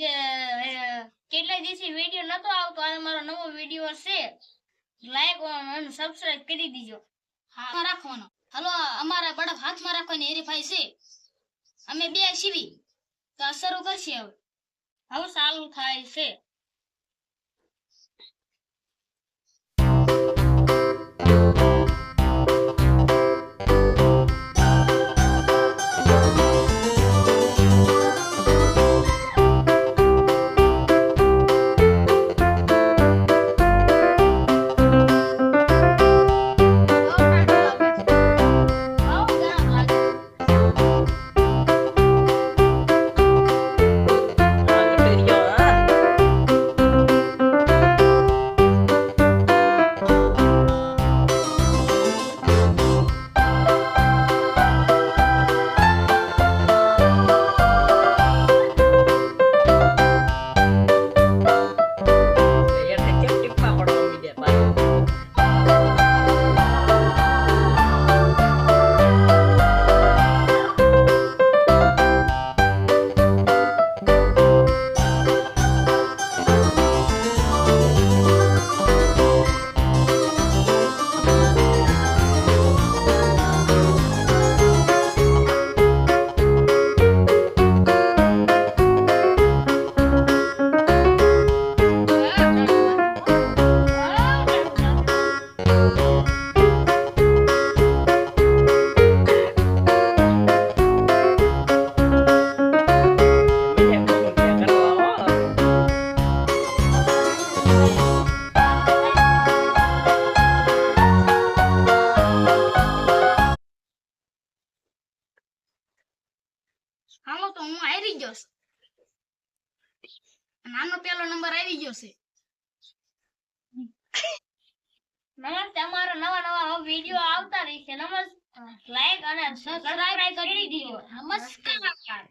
કે કેટલા દિવસથી વિડિયો નતો આવતો, આ મારો નવો વિડિયો છે, લાઈક અને સબસ્ક્રાઇબ કરી દીજો. હા રાખવાનો. હાલો અમારા બળફ હાથમાં રાખવાની હરીફાઈ છે, અમે બે સીવી તો શરૂ કરશે. હવે ચાલુ થાય છે. હાલો તો હું આવી ગયો છું. નાનો પેલો નંબર આવી ગયો છે. નમસ્તે, અમારો નવા વિડિયો આવતા રહેશે. નમસ્તે, લાઈક અને સબસ્ક્રાઇબ કરી દીજો. નમસ્કાર.